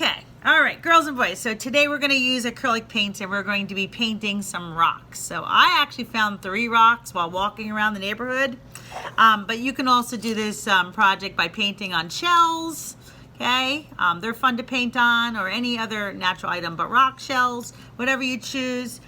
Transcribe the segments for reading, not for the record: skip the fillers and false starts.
Okay, all right, girls and boys. So today we're going to use acrylic paints and we're going to be painting some rocks. So I actually found 3 rocks while walking around the neighborhood. But you can also do this project by painting on shells. Okay, they're fun to paint on, or any other natural item, but rock shells, whatever you choose,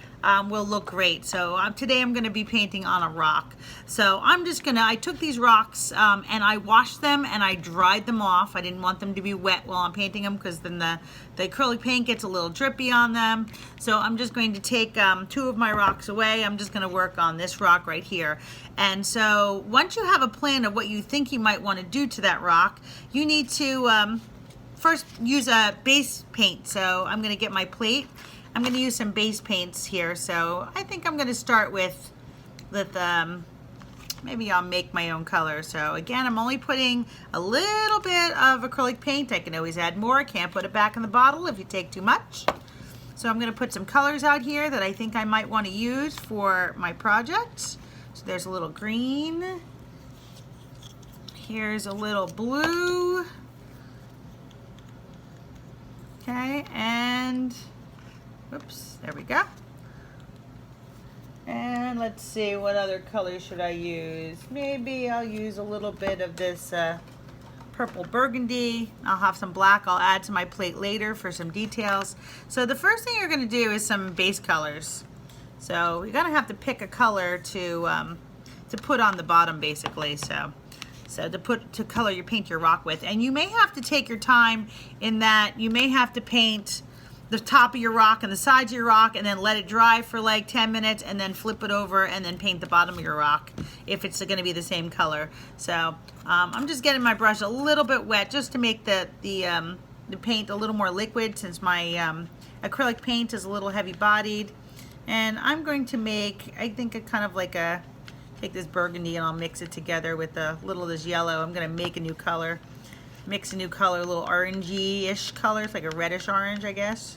will look great. So today I'm going to be painting on a rock. So I took these rocks and I washed them and I dried them off. I didn't want them to be wet while I'm painting them because then the acrylic paint gets a little drippy on them. So I'm just going to take 2 of my rocks away. I'm just going to work on this rock right here. And so once you have a plan of what you think you might want to do to that rock, you need to first use a base paint. So I'm going to get my plate. I'm going to use some base paints here. So I think I'm going to start with maybe I'll make my own color. So again, I'm only putting a little bit of acrylic paint. I can always add more. Can't put it back in the bottle if you take too much. So I'm going to put some colors out here that I think I might want to use for my project. So there's a little green. Here's a little blue. Okay, and oops, there we go. And let's see, what other color should I use? Maybe I'll use a little bit of this purple burgundy. I'll have some black I'll add to my plate later for some details. So the first thing you're going to do is some base colors. So you're going to have to pick a color to put on the bottom, basically. So to paint your rock with. And you may have to take your time in that you may have to paint the top of your rock and the sides of your rock and then let it dry for like 10 minutes and then flip it over and then paint the bottom of your rock if it's going to be the same color. So I'm just getting my brush a little bit wet just to make the paint a little more liquid, since my acrylic paint is a little heavy bodied. And I'm going to make, I think, take this burgundy and I'll mix it together with a little of this yellow. I'm going to make a new color. Mix a new color, a little orangey-ish color. It's like a reddish orange, I guess.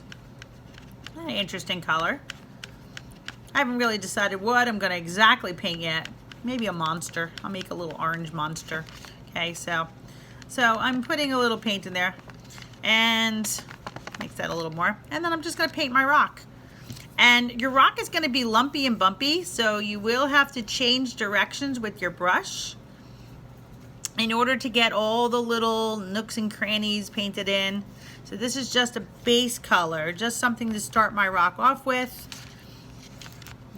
An interesting color. I haven't really decided what I'm going to exactly paint yet. Maybe a monster. I'll make a little orange monster. Okay, so I'm putting a little paint in there and mix that a little more. And then I'm just going to paint my rock. And your rock is going to be lumpy and bumpy, so you will have to change directions with your brush in order to get all the little nooks and crannies painted in. So this is just a base color, just something to start my rock off with.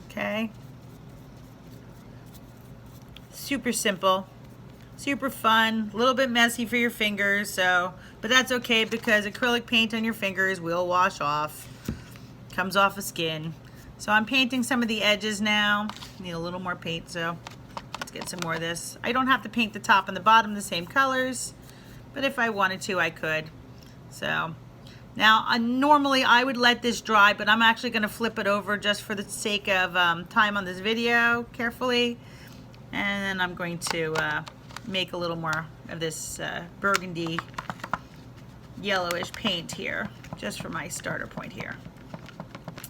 Okay. Super simple, super fun, a little bit messy for your fingers, but that's okay because acrylic paint on your fingers will wash off. Comes off of skin. So I'm painting some of the edges now. Need a little more paint, so let's get some more of this. I don't have to paint the top and the bottom the same colors, but if I wanted to, I could. So now normally I would let this dry, but I'm actually going to flip it over just for the sake of time on this video carefully. And then I'm going to make a little more of this burgundy yellowish paint here, just for my starter point here.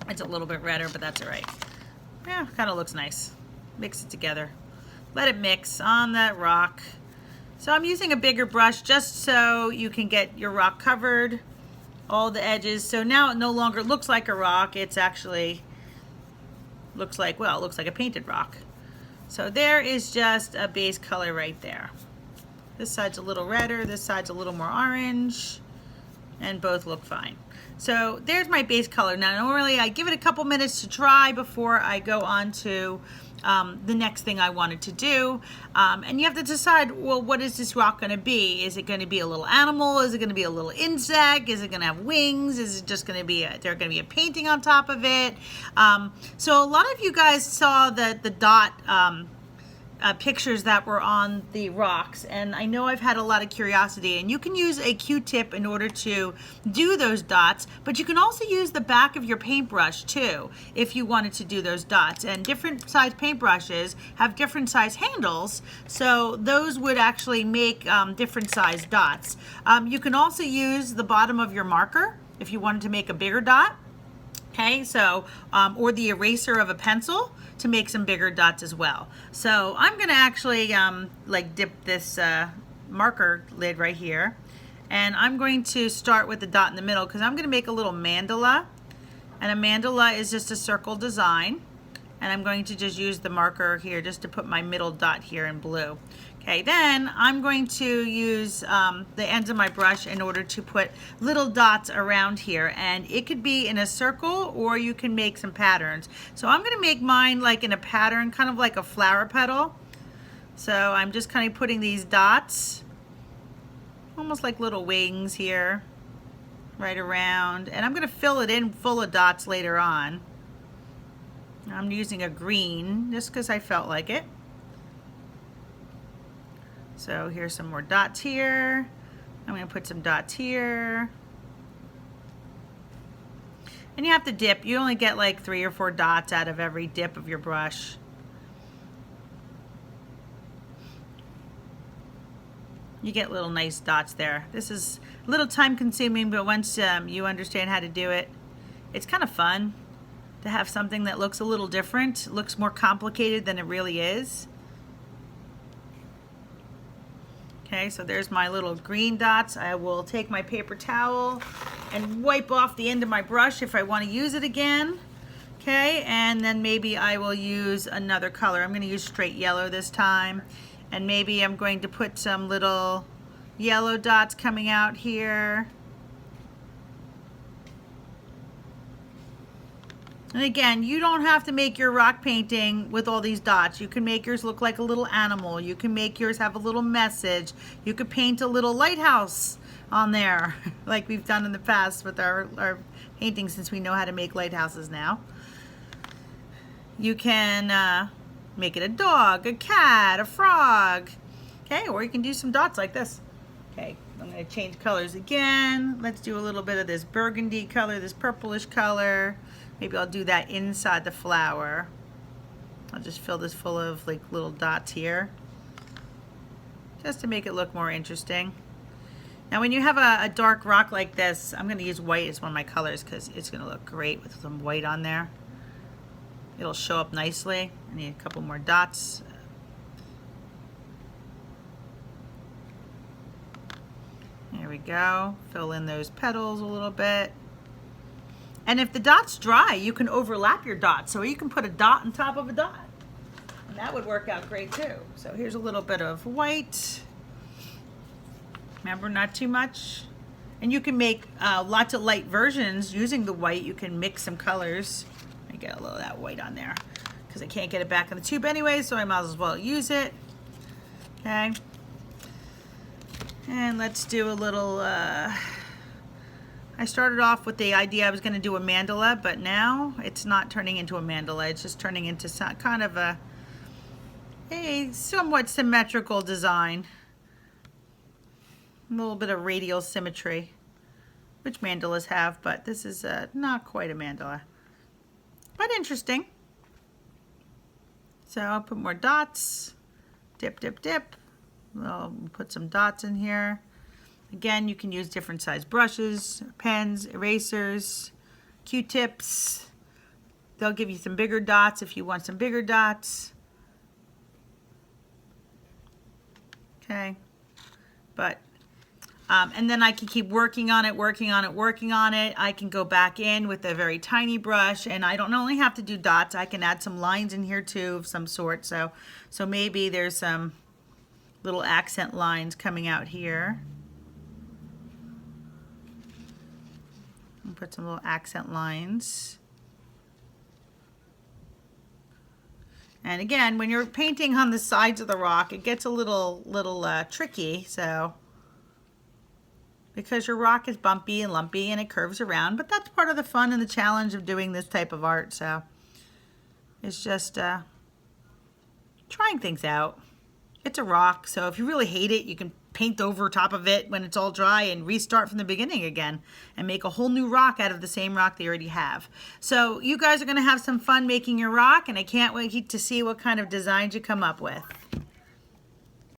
It's a little bit redder, but that's all right. Yeah, kind of looks nice. Mix it together. Let it mix on that rock. So I'm using a bigger brush just so you can get your rock covered, all the edges. So now it no longer looks like a rock. It's actually looks like a painted rock. So there is just a base color right there. This side's a little redder, this side's a little more orange, and both look fine. So there's my base color. Now normally I give it a couple minutes to dry before I go on to the next thing I wanted to do. And you have to decide, well, what is this rock going to be? Is it going to be a little animal? Is it going to be a little insect? Is it going to have wings? Is it just going to be a painting on top of it? So a lot of you guys saw the dot pictures that were on the rocks, and I know I've had a lot of curiosity, and you can use a Q-tip in order to do those dots, but you can also use the back of your paintbrush too if you wanted to do those dots. And different size paintbrushes have different size handles, so those would actually make different size dots. You can also use the bottom of your marker if you wanted to make a bigger dot. Okay, so or the eraser of a pencil to make some bigger dots as well. So I'm gonna actually like dip this marker lid right here And I'm going to start with the dot in the middle because I'm going to make a little mandala. And a mandala is just a circle design. And I'm going to just use the marker here just to put my middle dot here in blue. Okay, then I'm going to use the ends of my brush in order to put little dots around here. And it could be in a circle or you can make some patterns. So I'm going to make mine like in a pattern, kind of like a flower petal. So I'm just kind of putting these dots, almost like little wings here, right around. And I'm going to fill it in full of dots later on. I'm using a green just because I felt like it. So here's some more dots here. I'm going to put some dots here. And you have to dip. You only get like 3 or 4 dots out of every dip of your brush. You get little nice dots there. This is a little time consuming, but once you understand how to do it, it's kind of fun to have something that looks a little different, looks more complicated than it really is. Okay, so there's my little green dots. I will take my paper towel and wipe off the end of my brush if I want to use it again. Okay, and then maybe I will use another color. I'm going to use straight yellow this time. And maybe I'm going to put some little yellow dots coming out here. And again, you don't have to make your rock painting with all these dots. You can make yours look like a little animal. You can make yours have a little message. You could paint a little lighthouse on there, like we've done in the past with our paintings, since we know how to make lighthouses now. You can make it a dog, a cat, a frog. Okay, or you can do some dots like this. Okay, I'm going to change colors again. Let's do a little bit of this burgundy color, this purplish color. Maybe I'll do that inside the flower. I'll just fill this full of like little dots here, just to make it look more interesting. Now when you have a dark rock like this, I'm going to use white as one of my colors because it's going to look great with some white on there. It'll show up nicely. I need a couple more dots. There we go. Fill in those petals a little bit. And if the dot's dry, you can overlap your dots. So you can put a dot on top of a dot. And that would work out great too. So here's a little bit of white. Remember, not too much. And you can make lots of light versions using the white. You can mix some colors. I get a little of that white on there because I can't get it back in the tube anyway, so I might as well use it. Okay. And let's do a little, I started off with the idea I was going to do a mandala, but now it's not turning into a mandala. It's just turning into some kind of a somewhat symmetrical design. A little bit of radial symmetry, which mandalas have, but this is not quite a mandala. But interesting. So I'll put more dots. Dip, dip, dip. I'll put some dots in here. Again, you can use different size brushes, pens, erasers, Q-tips. They'll give you some bigger dots if you want some bigger dots. Okay. But and then I can keep working on it, working on it, working on it. I can go back in with a very tiny brush, and I don't only have to do dots. I can add some lines in here too of some sort. So maybe there's some little accent lines coming out here. I'll put some little accent lines. And again, when you're painting on the sides of the rock, it gets a little tricky. So. Because your rock is bumpy and lumpy and it curves around, but that's part of the fun and the challenge of doing this type of art. So it's just trying things out. It's a rock, so if you really hate it, you can paint over top of it when it's all dry and restart from the beginning again and make a whole new rock out of the same rock they already have. So you guys are going to have some fun making your rock, and I can't wait to see what kind of designs you come up with.